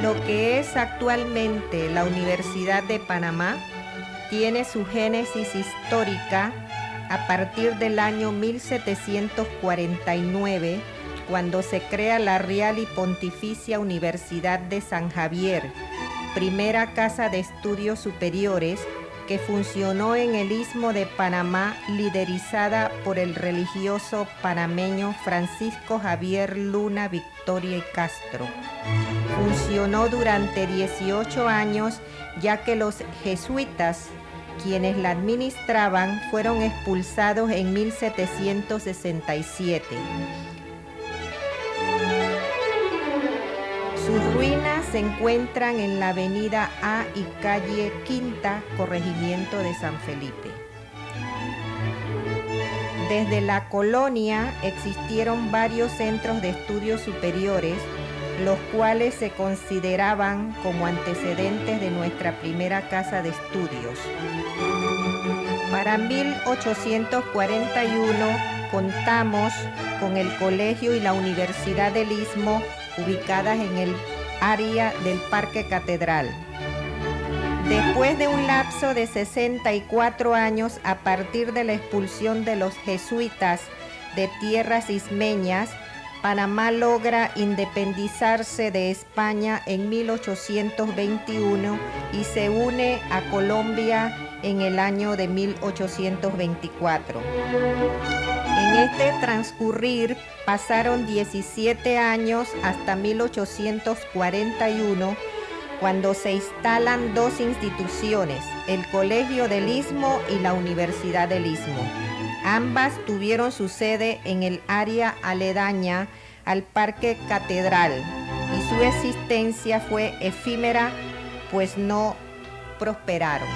Lo que es actualmente la Universidad de Panamá tiene su génesis histórica a partir del año 1749, cuando se crea la Real y Pontificia Universidad de San Javier, primera casa de estudios superiores que funcionó en el Istmo de Panamá, liderizada por el religioso panameño Francisco Javier Luna Victoria y Castro. Funcionó durante 18 años, ya que los jesuitas, quienes la administraban, fueron expulsados en 1767. Sus ruinas se encuentran en la avenida A y calle Quinta, corregimiento de San Felipe. Desde la colonia existieron varios centros de estudios superiores, los cuales se consideraban como antecedentes de nuestra primera casa de estudios. Para 1841 contamos con el Colegio y la Universidad del Istmo, ubicadas en el área del Parque Catedral. Después de un lapso de 64 años a partir de la expulsión de los jesuitas de tierras ismeñas, Panamá logra independizarse de España en 1821 y se une a Colombia en el año de 1824. En este transcurrir pasaron 17 años hasta 1841, cuando se instalan dos instituciones, el Colegio del Istmo y la Universidad del Istmo. Ambas tuvieron su sede en el área aledaña al Parque Catedral y su existencia fue efímera, pues no prosperaron.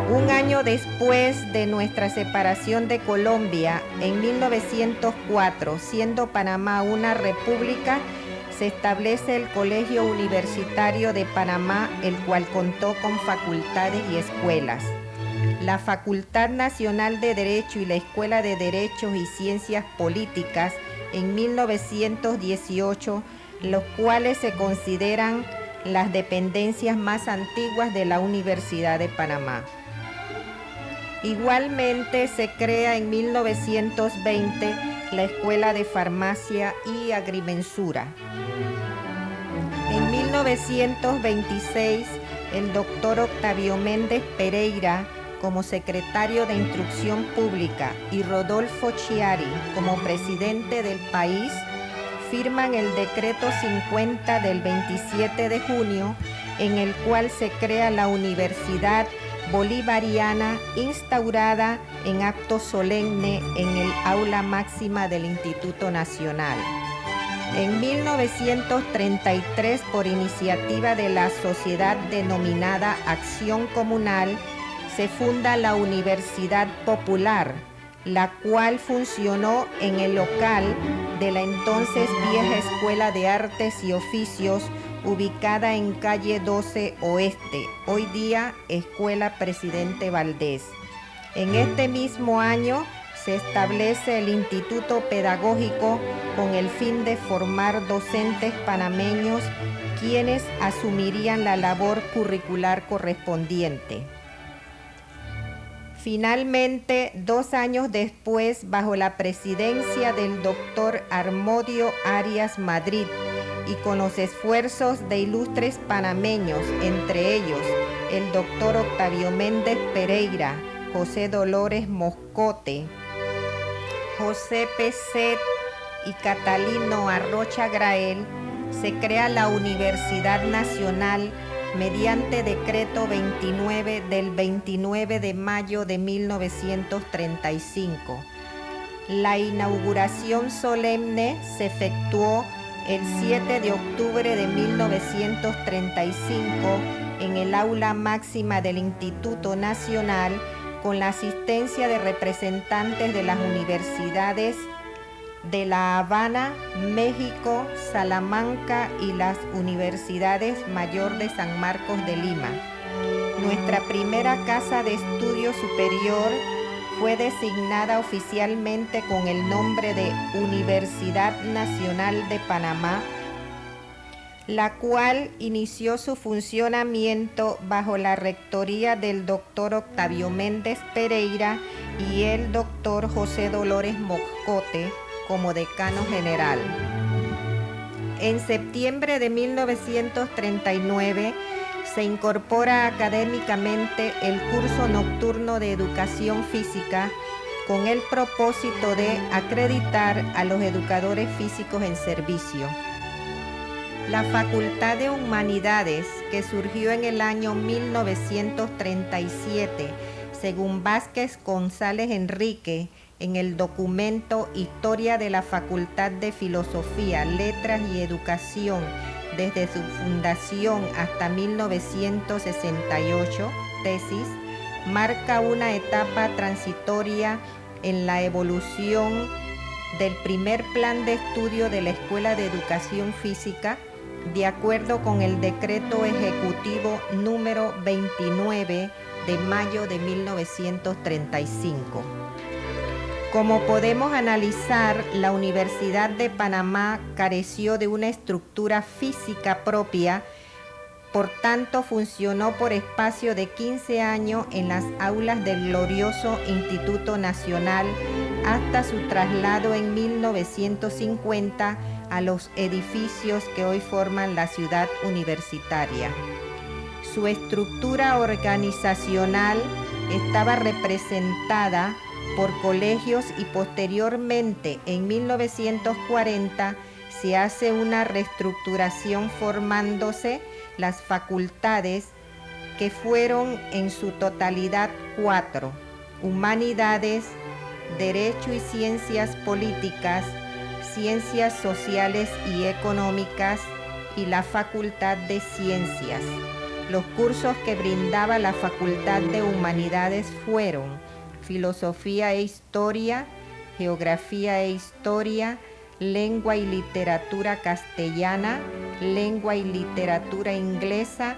Un año después de nuestra separación de Colombia, en 1904, siendo Panamá una república, se establece el Colegio Universitario de Panamá, el cual contó con facultades y escuelas. La Facultad Nacional de Derecho y la Escuela de Derechos y Ciencias Políticas en 1918, los cuales se consideran las dependencias más antiguas de la Universidad de Panamá. Igualmente se crea en 1920 la Escuela de Farmacia y Agrimensura. En 1926, el doctor Octavio Méndez Pereira, como secretario de Instrucción Pública, y Rodolfo Chiari, como presidente del país, firman el decreto 50 del 27 de junio, en el cual se crea la Universidad Bolivariana, instaurada en acto solemne en el aula máxima del Instituto Nacional. En 1933, por iniciativa de la sociedad denominada Acción Comunal, se funda la Universidad Popular, la cual funcionó en el local de la entonces vieja Escuela de Artes y Oficios, ubicada en calle 12 Oeste, hoy día Escuela Presidente Valdés. En este mismo año se establece el Instituto Pedagógico con el fin de formar docentes panameños, quienes asumirían la labor curricular correspondiente. Finalmente, 2 años después, bajo la presidencia del doctor Armodio Arias Madrid y con los esfuerzos de ilustres panameños, entre ellos el doctor Octavio Méndez Pereira, José Dolores Moscote, José Peset y Catalino Arrocha Grael, se crea la Universidad Nacional mediante decreto 29 del 29 de mayo de 1935. La inauguración solemne se efectuó el 7 de octubre de 1935 en el aula máxima del Instituto Nacional, con la asistencia de representantes de las universidades de La Habana, México, Salamanca y las Universidades Mayor de San Marcos de Lima. Nuestra primera casa de estudio superior fue designada oficialmente con el nombre de Universidad Nacional de Panamá, la cual inició su funcionamiento bajo la rectoría del doctor Octavio Méndez Pereira y el doctor José Dolores Moscote como decano general. En septiembre de 1939 se incorpora académicamente el curso nocturno de educación física con el propósito de acreditar a los educadores físicos en servicio. La Facultad de Humanidades, que surgió en el año 1937, según Vázquez González Enrique, en el documento Historia de la Facultad de Filosofía, Letras y Educación, desde su fundación hasta 1968, tesis, marca una etapa transitoria en la evolución del primer plan de estudio de la Escuela de Educación Física, de acuerdo con el decreto ejecutivo número 29 de mayo de 1935. Como podemos analizar, la Universidad de Panamá careció de una estructura física propia, por tanto funcionó por espacio de 15 años en las aulas del glorioso Instituto Nacional hasta su traslado en 1950 a los edificios que hoy forman la ciudad universitaria. Su estructura organizacional estaba representada por colegios y posteriormente, en 1940, se hace una reestructuración formándose las facultades, que fueron en su totalidad 4: Humanidades, Derecho y Ciencias Políticas, Ciencias Sociales y Económicas y la Facultad de Ciencias. Los cursos que brindaba la Facultad de Humanidades fueron Filosofía e Historia, Geografía e Historia, Lengua y Literatura Castellana, Lengua y Literatura Inglesa,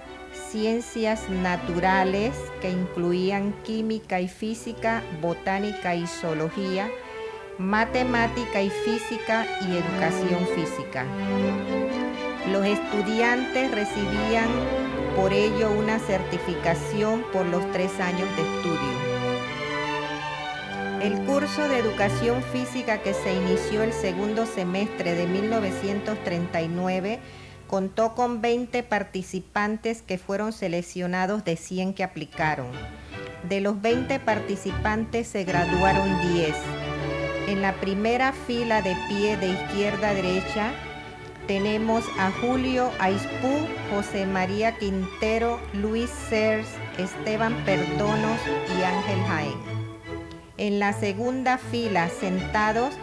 Ciencias Naturales, que incluían Química y Física, Botánica y Zoología, Matemática y Física y Educación Física. Los estudiantes recibían por ello una certificación por los 3 años de estudio. El curso de Educación Física, que se inició el segundo semestre de 1939, contó con 20 participantes que fueron seleccionados de 100 que aplicaron. De los 20 participantes se graduaron 10. En la primera fila de pie de izquierda a derecha tenemos a Julio Aispú, José María Quintero, Luis Sers, Esteban Perdonos y Ángel Jaén. En la segunda fila, sentados,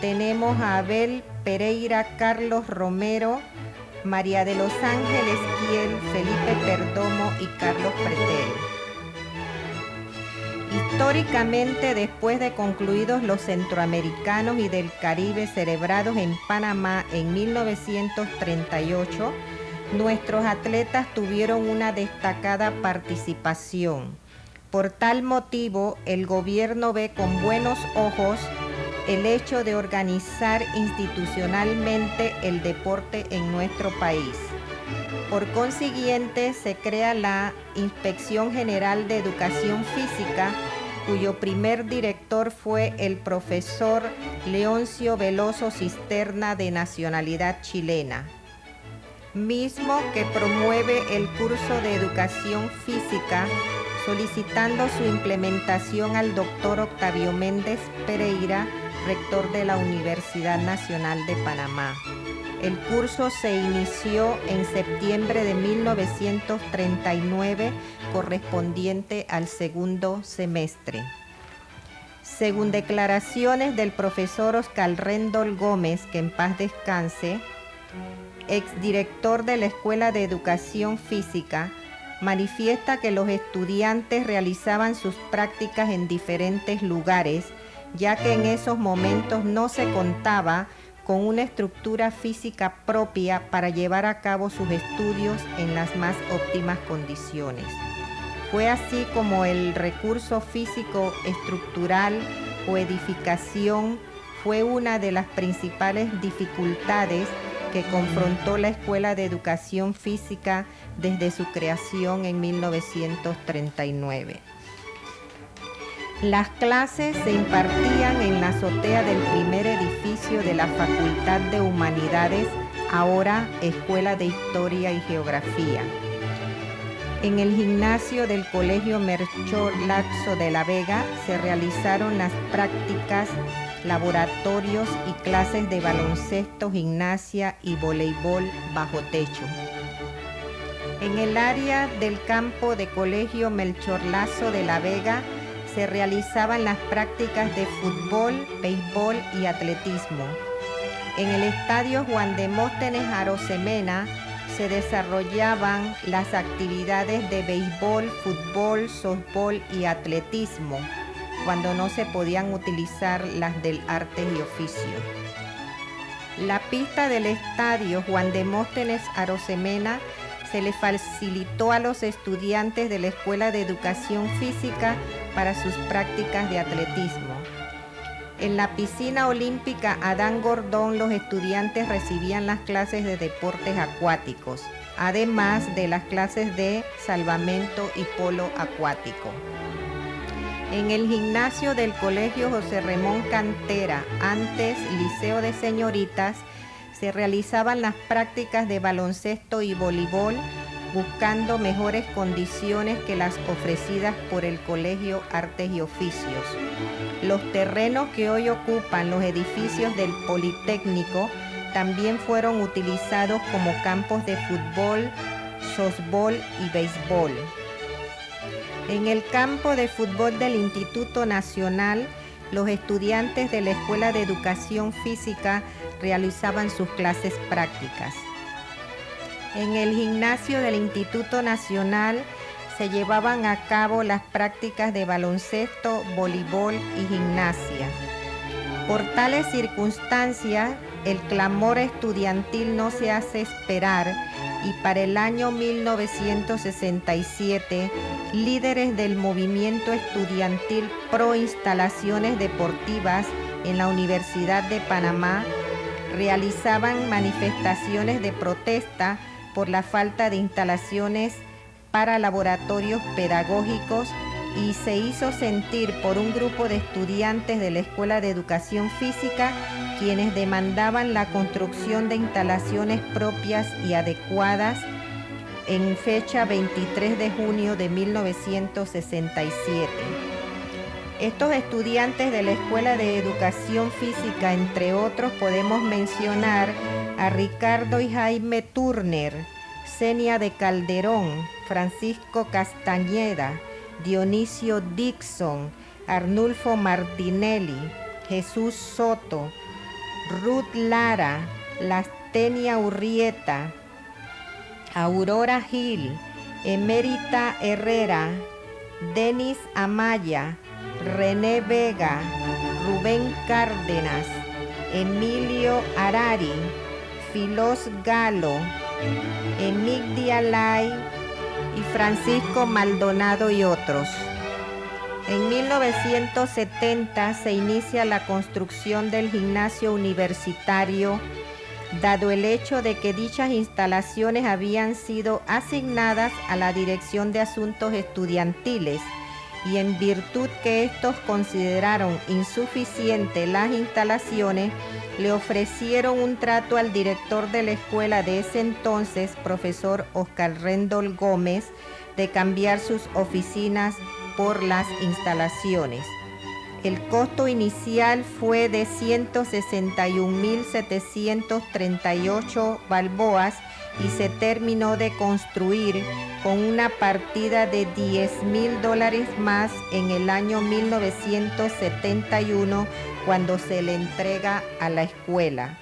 tenemos a Abel Pereira, Carlos Romero, María de los Ángeles Kiel, Felipe Perdomo y Carlos Pretel. Históricamente, después de concluidos los centroamericanos y del Caribe celebrados en Panamá en 1938, nuestros atletas tuvieron una destacada participación. Por tal motivo, el gobierno ve con buenos ojos el hecho de organizar institucionalmente el deporte en nuestro país. Por consiguiente, se crea la Inspección General de Educación Física, cuyo primer director fue el profesor Leoncio Veloso Cisterna, de nacionalidad chilena, mismo que promueve el curso de Educación Física, solicitando su implementación al doctor Octavio Méndez Pereira, rector de la Universidad Nacional de Panamá. El curso se inició en septiembre de 1939, correspondiente al segundo semestre. Según declaraciones del profesor Oscar Rendol Gómez, que en paz descanse, exdirector de la Escuela de Educación Física, manifiesta que los estudiantes realizaban sus prácticas en diferentes lugares, ya que en esos momentos no se contaba con una estructura física propia para llevar a cabo sus estudios en las más óptimas condiciones. Fue así como el recurso físico estructural o edificación fue una de las principales dificultades que confrontó la Escuela de Educación Física desde su creación en 1939. Las clases se impartían en la azotea del primer edificio de la Facultad de Humanidades, ahora Escuela de Historia y Geografía. En el gimnasio del Colegio Melchor Lazo de la Vega se realizaron las prácticas, laboratorios y clases de baloncesto, gimnasia y voleibol bajo techo. En el área del campo de Colegio Melchor Lazo de la Vega se realizaban las prácticas de fútbol, béisbol y atletismo. En el estadio Juan Demóstenes Arosemena se desarrollaban las actividades de béisbol, fútbol, softbol y atletismo, cuando no se podían utilizar las del artes y oficios. La pista del estadio Juan Demóstenes Arosemena se le facilitó a los estudiantes de la Escuela de Educación Física para sus prácticas de atletismo. En la piscina olímpica Adán Gordón los estudiantes recibían las clases de deportes acuáticos, además de las clases de salvamento y polo acuático. En el gimnasio del Colegio José Ramón Cantera, antes Liceo de Señoritas, se realizaban las prácticas de baloncesto y voleibol, buscando mejores condiciones que las ofrecidas por el Colegio Artes y Oficios. Los terrenos que hoy ocupan los edificios del Politécnico también fueron utilizados como campos de fútbol, softbol y béisbol. En el campo de fútbol del Instituto Nacional, los estudiantes de la Escuela de Educación Física realizaban sus clases prácticas. En el gimnasio del Instituto Nacional se llevaban a cabo las prácticas de baloncesto, voleibol y gimnasia. Por tales circunstancias, el clamor estudiantil no se hace esperar y para el año 1967, líderes del movimiento estudiantil pro instalaciones deportivas en la Universidad de Panamá realizaban manifestaciones de protesta por la falta de instalaciones para laboratorios pedagógicos y se hizo sentir por un grupo de estudiantes de la Escuela de Educación Física, quienes demandaban la construcción de instalaciones propias y adecuadas en fecha 23 de junio de 1967. Estos estudiantes de la Escuela de Educación Física, entre otros, podemos mencionar a Ricardo y Jaime Turner, Senia de Calderón, Francisco Castañeda, Dionisio Dixon, Arnulfo Martinelli, Jesús Soto, Ruth Lara, Lastenia Urrieta, Aurora Gil, Emérita Herrera, Denis Amaya, René Vega, Rubén Cárdenas, Emilio Arari, Filos Galo, Emigdia Lai y Francisco Maldonado y otros. En 1970 se inicia la construcción del gimnasio universitario, dado el hecho de que dichas instalaciones habían sido asignadas a la Dirección de Asuntos Estudiantiles y en virtud que estos consideraron insuficientes las instalaciones, le ofrecieron un trato al director de la escuela de ese entonces, profesor Oscar Rendol Gómez, de cambiar sus oficinas por las instalaciones. El costo inicial fue de 161.738 balboas y se terminó de construir con una partida de $10,000 más en el año 1971, cuando se le entrega a la escuela.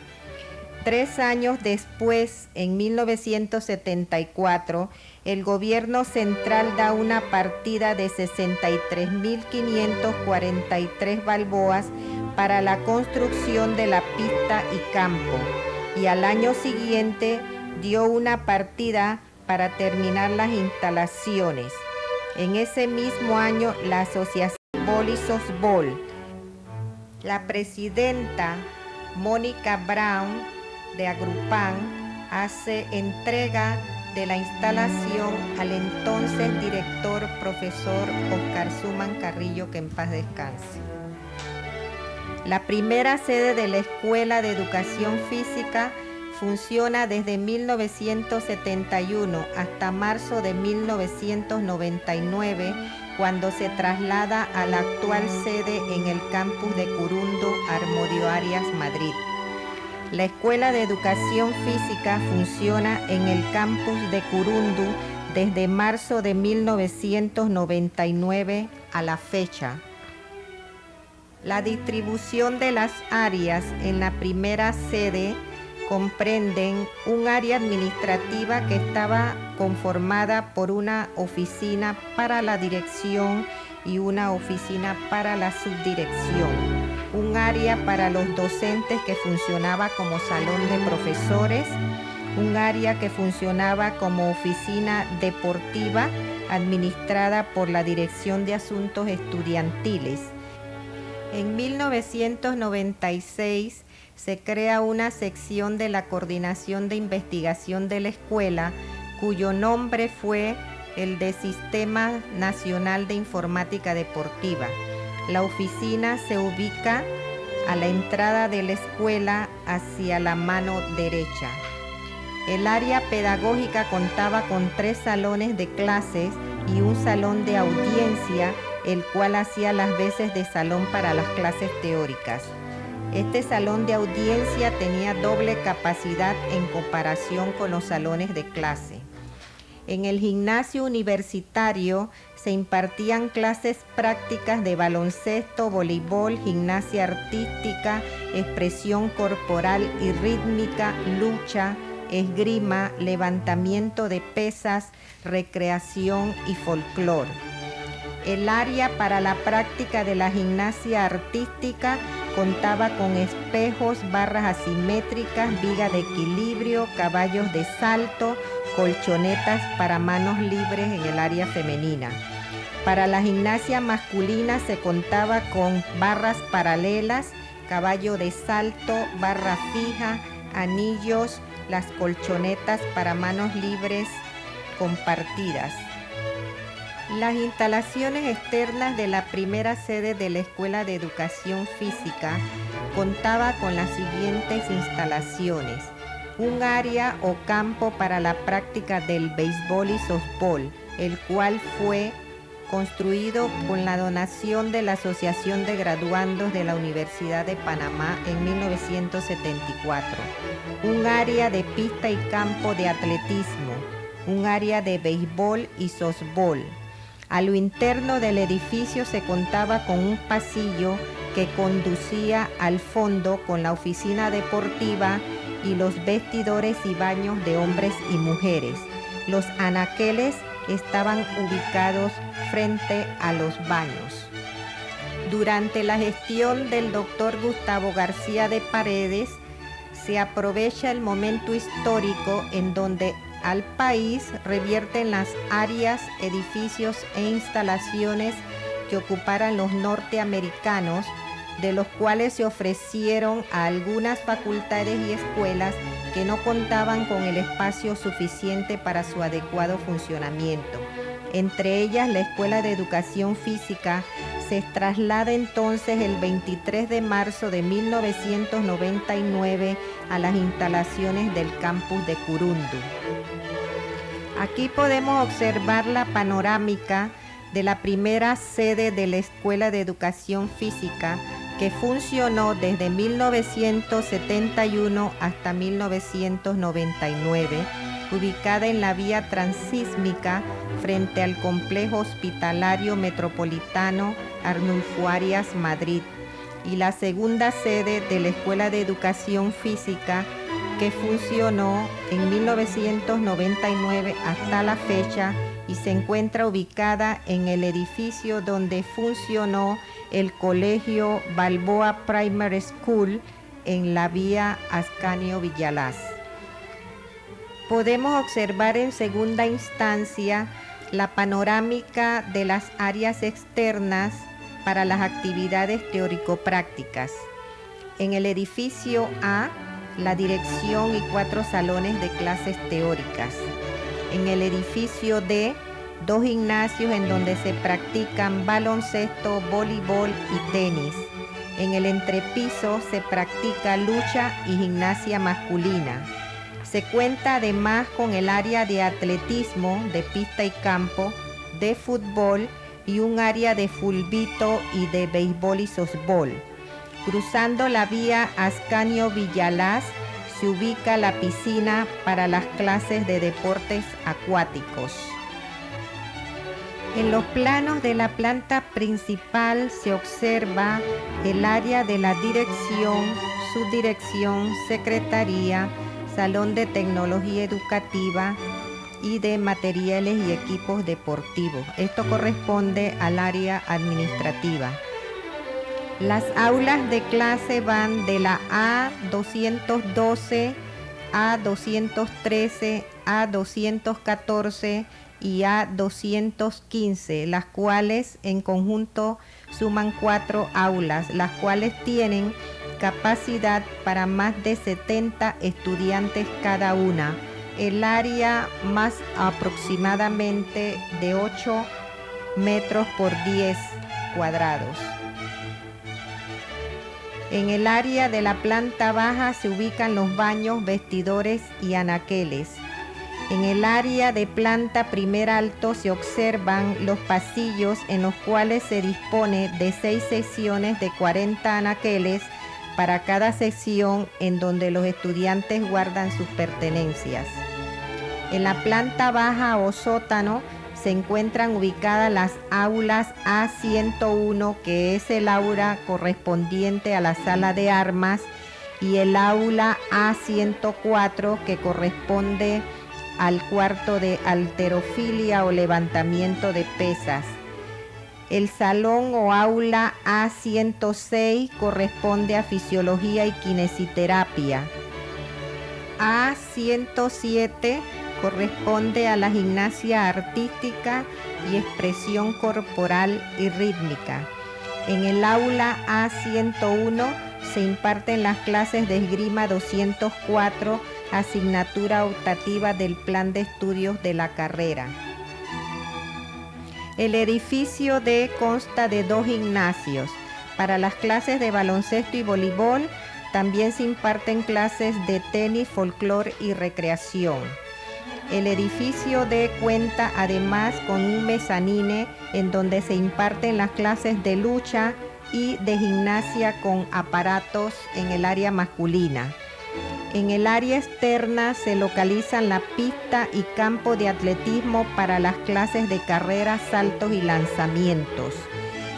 3 años después, en 1974, el gobierno central da una partida de 63.543 balboas para la construcción de la pista y campo, y al año siguiente dio una partida para terminar las instalaciones. En ese mismo año, la Asociación Bol y Sosbol, la presidenta Mónica Brown de Agrupán hace entrega de la instalación al entonces director profesor Oscar Suman Carrillo, que en paz descanse. La primera sede de la Escuela de Educación Física funciona desde 1971 hasta marzo de 1999, cuando se traslada a la actual sede en el campus de Curundo, Armodio Arias, Madrid. La Escuela de Educación Física funciona en el campus de Curundo desde marzo de 1999 a la fecha. La distribución de las áreas en la primera sede comprenden un área administrativa que estaba conformada por una oficina para la dirección y una oficina para la subdirección, un área para los docentes que funcionaba como salón de profesores, un área que funcionaba como oficina deportiva administrada por la Dirección de Asuntos Estudiantiles. En 1996 se crea una sección de la Coordinación de Investigación de la Escuela, cuyo nombre fue el de Sistema Nacional de Informática Deportiva. La oficina se ubica a la entrada de la escuela hacia la mano derecha. El área pedagógica contaba con 3 salones de clases y un salón de audiencia, el cual hacía las veces de salón para las clases teóricas. Este salón de audiencia tenía doble capacidad en comparación con los salones de clase. En el gimnasio universitario se impartían clases prácticas de baloncesto, voleibol, gimnasia artística, expresión corporal y rítmica, lucha, esgrima, levantamiento de pesas, recreación y folclore. El área para la práctica de la gimnasia artística contaba con espejos, barras asimétricas, viga de equilibrio, caballos de salto, colchonetas para manos libres en el área femenina. Para la gimnasia masculina se contaba con barras paralelas, caballo de salto, barra fija, anillos, las colchonetas para manos libres compartidas. Las instalaciones externas de la primera sede de la Escuela de Educación Física contaba con las siguientes instalaciones: un área o campo para la práctica del béisbol y softball, el cual fue construido con la donación de la Asociación de Graduandos de la Universidad de Panamá en 1974, un área de pista y campo de atletismo, un área de béisbol y softball. A lo interno del edificio se contaba con un pasillo que conducía al fondo con la oficina deportiva y los vestidores y baños de hombres y mujeres. Los anaqueles estaban ubicados frente a los baños. Durante la gestión del doctor Gustavo García de Paredes, se aprovecha el momento histórico en donde al país revierten las áreas, edificios e instalaciones que ocuparan los norteamericanos, de los cuales se ofrecieron a algunas facultades y escuelas que no contaban con el espacio suficiente para su adecuado funcionamiento. Entre ellas, la Escuela de Educación Física se traslada entonces el 23 de marzo de 1999 a las instalaciones del campus de Curundo. Aquí podemos observar la panorámica de la primera sede de la Escuela de Educación Física, que funcionó desde 1971 hasta 1999, ubicada en la vía transísmica frente al Complejo Hospitalario Metropolitano Arnulfo Arias, Madrid, y la segunda sede de la Escuela de Educación Física, que funcionó en 1999 hasta la fecha y se encuentra ubicada en el edificio donde funcionó el Colegio Balboa Primary School en la vía Ascanio Villalaz. Podemos observar en segunda instancia la panorámica de las áreas externas para las actividades teórico-prácticas. En el edificio A, la dirección y 4 salones de clases teóricas. En el edificio D, 2 gimnasios en donde se practican baloncesto, voleibol y tenis. En el entrepiso se practica lucha y gimnasia masculina. Se cuenta además con el área de atletismo, de pista y campo, de fútbol y un área de fulbito y de béisbol y softbol. Cruzando la vía Ascanio Villalaz se ubica la piscina para las clases de deportes acuáticos. En los planos de la planta principal se observa el área de la dirección, subdirección, secretaría, salón de tecnología educativa y de materiales y equipos deportivos. Esto corresponde al área administrativa. Las aulas de clase van de la A212, A213, A214 y A215, las cuales en conjunto suman 4 aulas, las cuales tienen capacidad para más de 70 estudiantes cada una. El área más aproximadamente de 8 metros por 10 cuadrados. En el área de la planta baja se ubican los baños, vestidores y anaqueles. En el área de planta primer alto se observan los pasillos en los cuales se dispone de 6 secciones de 40 anaqueles para cada sección en donde los estudiantes guardan sus pertenencias. En la planta baja o sótano se encuentran ubicadas las aulas A101, que es el aula correspondiente a la sala de armas, y el aula A104, que corresponde al cuarto de halterofilia o levantamiento de pesas. El salón o aula A106 corresponde a fisiología y kinesiterapia. A107 corresponde a la gimnasia artística y expresión corporal y rítmica. En el aula A101 se imparten las clases de esgrima 204, asignatura optativa del plan de estudios de la carrera. El edificio D consta de 2 gimnasios. Para las clases de baloncesto y voleibol también se imparten clases de tenis, folclor y recreación. El edificio D cuenta además con un mezanine en donde se imparten las clases de lucha y de gimnasia con aparatos en el área masculina. En el área externa se localizan la pista y campo de atletismo para las clases de carreras, saltos y lanzamientos.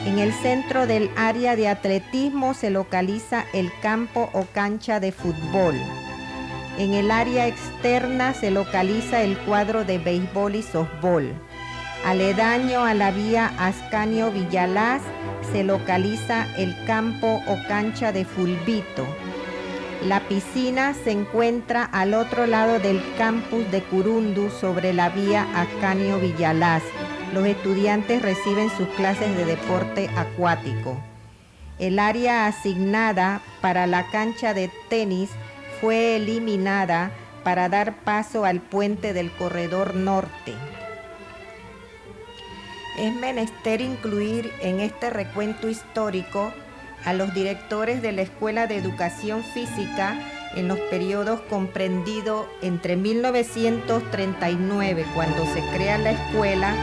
En el centro del área de atletismo se localiza el campo o cancha de fútbol. En el área externa se localiza el cuadro de béisbol y softbol. Aledaño a la vía Ascanio Villalaz se localiza el campo o cancha de fulbito. La piscina se encuentra al otro lado del campus de Curundú sobre la vía Ascanio Villalaz. Los estudiantes reciben sus clases de deporte acuático. El área asignada para la cancha de tenis fue eliminada para dar paso al puente del corredor norte. Es menester incluir en este recuento histórico a los directores de la Escuela de Educación Física en los periodos comprendidos entre 1939, cuando se crea la escuela,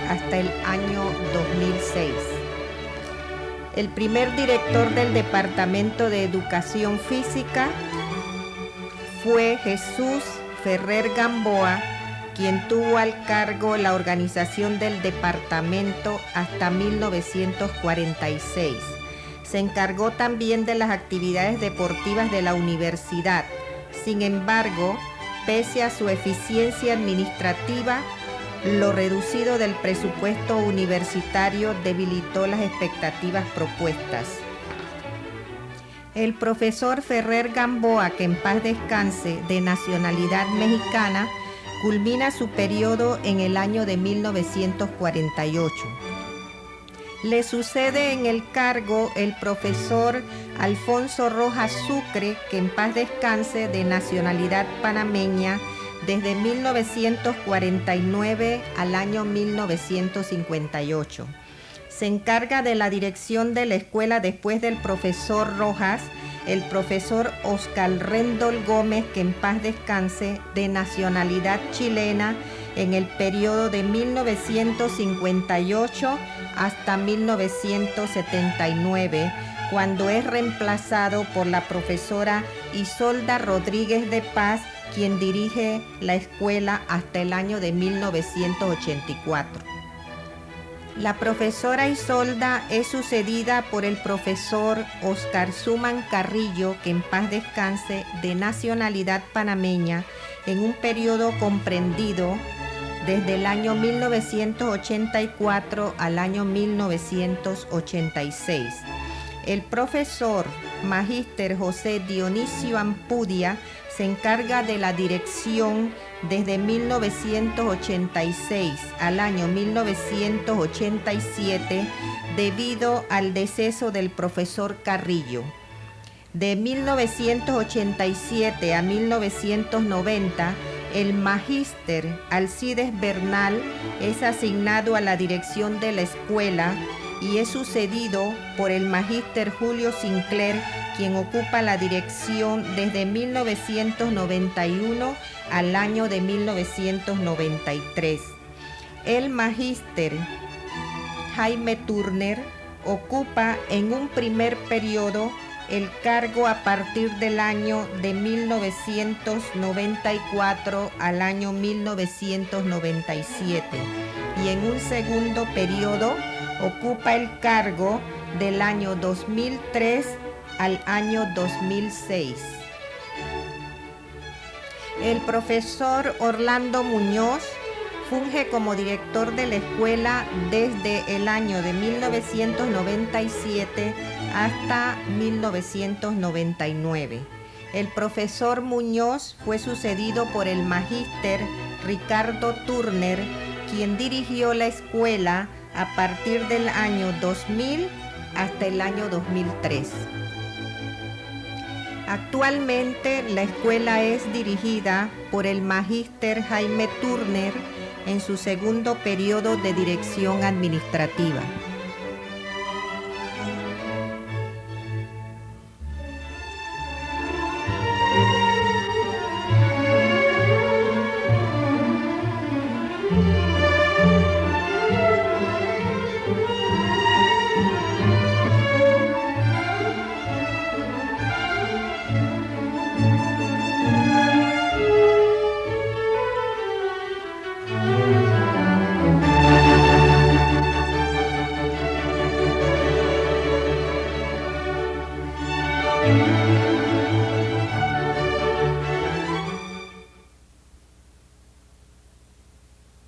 hasta el año 2006. El primer director del Departamento de Educación Física fue Jesús Ferrer Gamboa, quien tuvo al cargo la organización del departamento hasta 1946. Se encargó también de las actividades deportivas de la universidad. Sin embargo, pese a su eficiencia administrativa, lo reducido del presupuesto universitario debilitó las expectativas propuestas. El profesor Ferrer Gamboa, que en paz descanse, de nacionalidad mexicana, Culmina su periodo en el año de 1948. Le sucede en el cargo el profesor Alfonso Rojas Sucre, que en paz descanse, de nacionalidad panameña, desde 1949 al año 1958. Se encarga de la dirección de la escuela después del profesor Rojas, el profesor Oscar Rendol Gómez, que en paz descanse, de nacionalidad chilena, en el periodo de 1958 hasta 1979, cuando es reemplazado por la profesora Isolda Rodríguez de Paz, quien dirige la escuela hasta el año de 1984. La profesora Isolda es sucedida por el profesor Oscar Suman Carrillo, que en paz descanse, de nacionalidad panameña, en un periodo comprendido desde el año 1984 al año 1986. El profesor Magíster José Dionisio Ampudia se encarga de la dirección desde 1986 al año 1987 debido al deceso del profesor Carrillo. De 1987 a 1990, el magíster Alcides Bernal es asignado a la dirección de la escuela y es sucedido por el magíster Julio Sinclair, quien ocupa la dirección desde 1991 al año de 1993. El magíster Jaime Turner ocupa en un primer periodo el cargo a partir del año de 1994 al año 1997 y en un segundo periodo ocupa el cargo del año 2003 al año 2006. El profesor Orlando Muñoz funge como director de la escuela desde el año de 1997 hasta 1999. El profesor Muñoz fue sucedido por el magíster Ricardo Turner, quien dirigió la escuela a partir del año 2000 hasta el año 2003. Actualmente la escuela es dirigida por el magíster Jaime Turner en su segundo periodo de dirección administrativa.